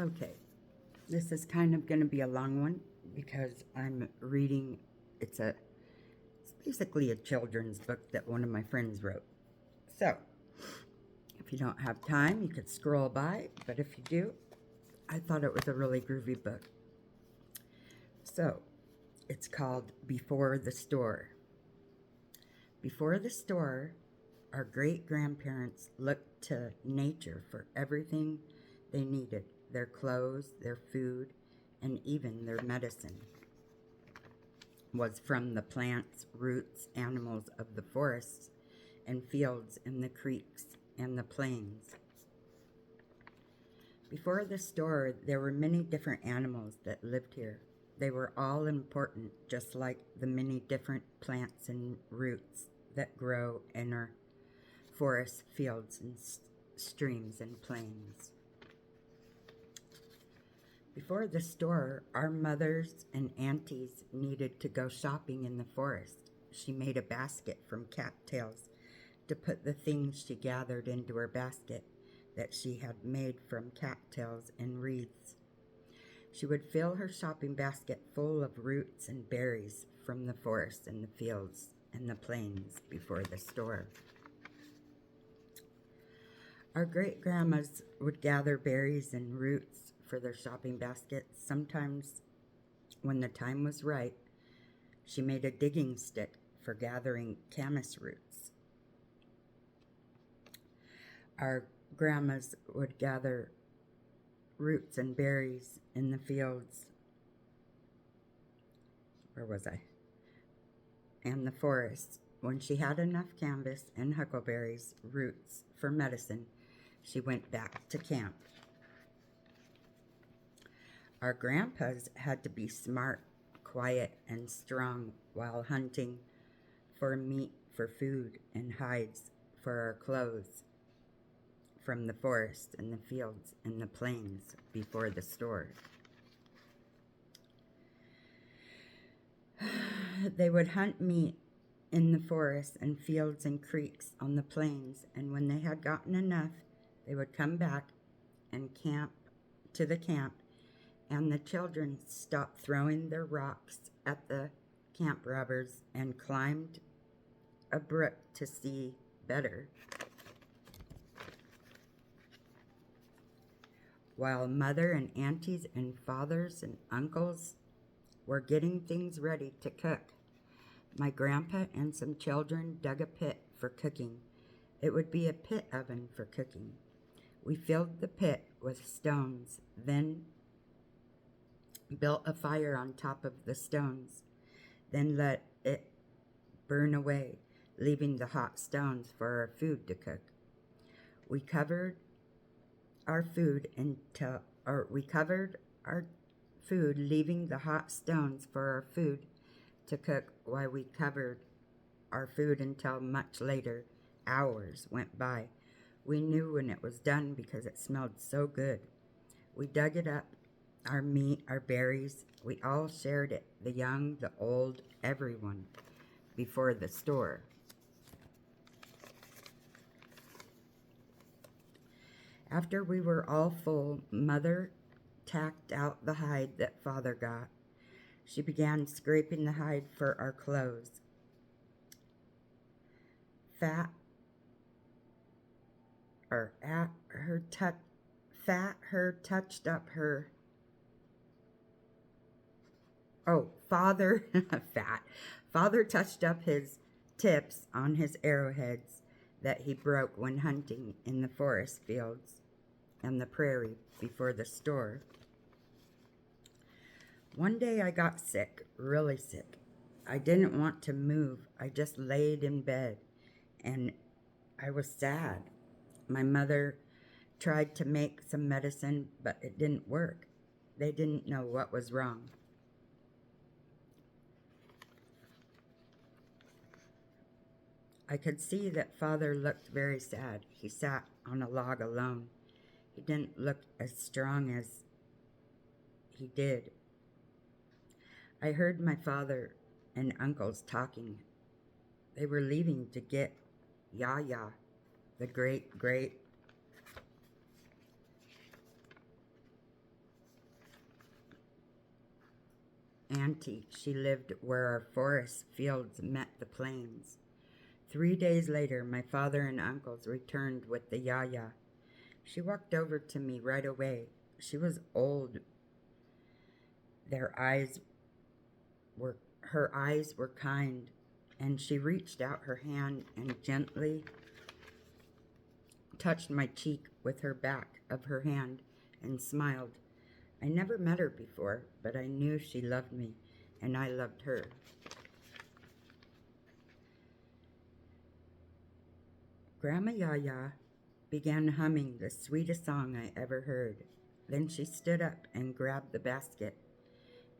Okay, this is kind of going to be a long one because I'm reading. It's a it's basically a children's book that one of my friends wrote. So, if you don't have time, you could scroll by, but if you do, I thought it was a really groovy book. So, it's called Before the Store. Before the store, our great grandparents looked to nature for everything they needed: their clothes, their food, and even their medicine was from the plants, roots, animals of the forests and fields and the creeks and the plains. Before the store, there were many different animals that lived here. They were all important, just like the many different plants and roots that grow in our forests, fields, and streams and plains. Before the store, our mothers and aunties needed to go shopping in the forest. She made a basket from cattails to put the things she gathered into her basket that she had made from cattails and wreaths. She would fill her shopping basket full of roots and berries from the forest and the fields and the plains before the store. Our great grandmas would gather berries and roots for their shopping baskets. Sometimes, when the time was right, she made a digging stick for gathering camas roots. Our grandmas would gather roots and berries in the fields. Where was I? And the forest. When she had enough canvas and huckleberries roots for medicine, she went back to camp. Our grandpas had to be smart, quiet, and strong while hunting for meat for food and hides for our clothes from the forest and the fields and the plains before the store. They would hunt meat in the forests and fields and creeks on the plains, and when they had gotten enough, they would come back and camp to the camp, and the children stopped throwing their rocks at the camp robbers and climbed a brook to see better. While mother and aunties and fathers and uncles were getting things ready to cook, my grandpa and some children dug a pit for cooking. It would be a pit oven for cooking. We filled the pit with stones, then built a fire on top of the stones, then let it burn away, leaving the hot stones for our food to cook. We covered our food, leaving the hot stones for our food to cook while we covered our food until much later. Hours went by. We knew when it was done because it smelled so good. We dug it up, our meat, our berries. We all shared it, the young, the old, everyone, before the store. After we were all full, Mother tacked out the hide that Father got. She began scraping the hide for our clothes. Fat her touched up her. Oh, Father, fat. Father touched up his tips on his arrowheads that he broke when hunting in the forest fields and the prairie before the store. One day I got sick, really sick. I didn't want to move. I just laid in bed, and I was sad. My mother tried to make some medicine, but it didn't work. They didn't know what was wrong. I could see that Father looked very sad. He sat on a log alone. He didn't look as strong as he did. I heard my father and uncles talking. They were leaving to get Yaya, the great auntie. She lived where our forest fields met the plains. 3 days later, my father and uncles returned with the Yaya. She walked over to me right away. She was old. Her eyes were kind, and she reached out her hand and gently touched my cheek with her back of her hand and smiled. I never met her before, but I knew she loved me, and I loved her. Grandma Yaya began humming the sweetest song I ever heard. Then she stood up and grabbed the basket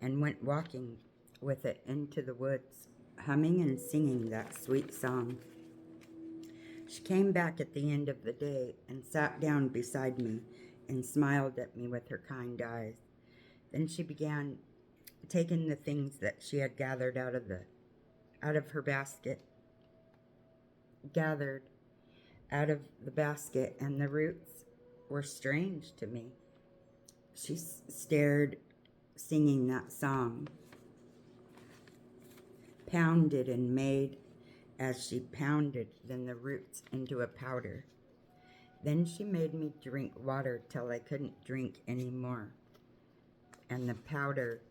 and went walking with it into the woods, humming and singing that sweet song. She came back at the end of the day and sat down beside me and smiled at me with her kind eyes. Then she began taking the things that she had gathered out of her basket, and the roots were strange to me. She stared, singing that song, pounded and made as she pounded then the roots into a powder. Then she made me drink water till I couldn't drink any more. And the powder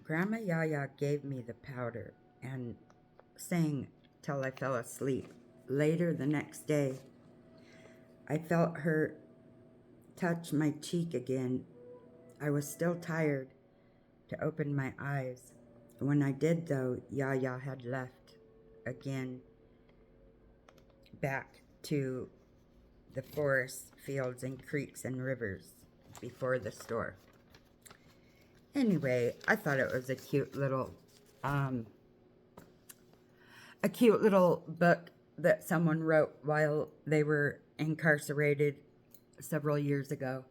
Grandma Yaya gave me the powder and sang till I fell asleep. Later the next day, I felt her touch my cheek again. I was still tired to open my eyes. When I did, though, Yaya had left again back to the forest, fields, and creeks and rivers before the store. Anyway, I thought it was a cute little book that someone wrote while they were incarcerated several years ago.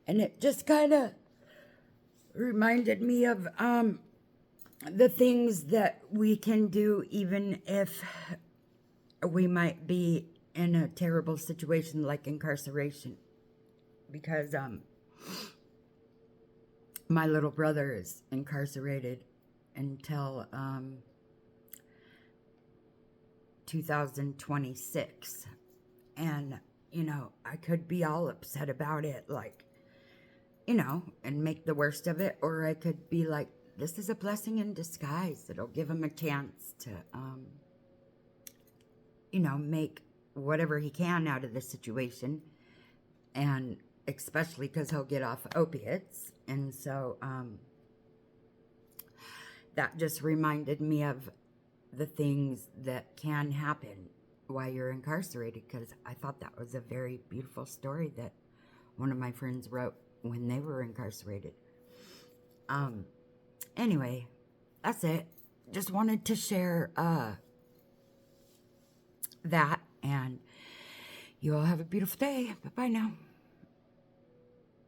And it just kind of reminded me of the things that we can do even if we might be in a terrible situation like incarceration. Because my little brother is incarcerated until 2026. And, I could be all upset about it, like, and make the worst of it. Or I could be like, this is a blessing in disguise. It'll give him a chance to, make whatever he can out of the situation. And especially because he'll get off opiates. And so that just reminded me of the things that can happen while you're incarcerated, because I thought that was a very beautiful story that one of my friends wrote when they were incarcerated. Anyway, that's it. Just wanted to share that, and you all have a beautiful day. Bye-bye now.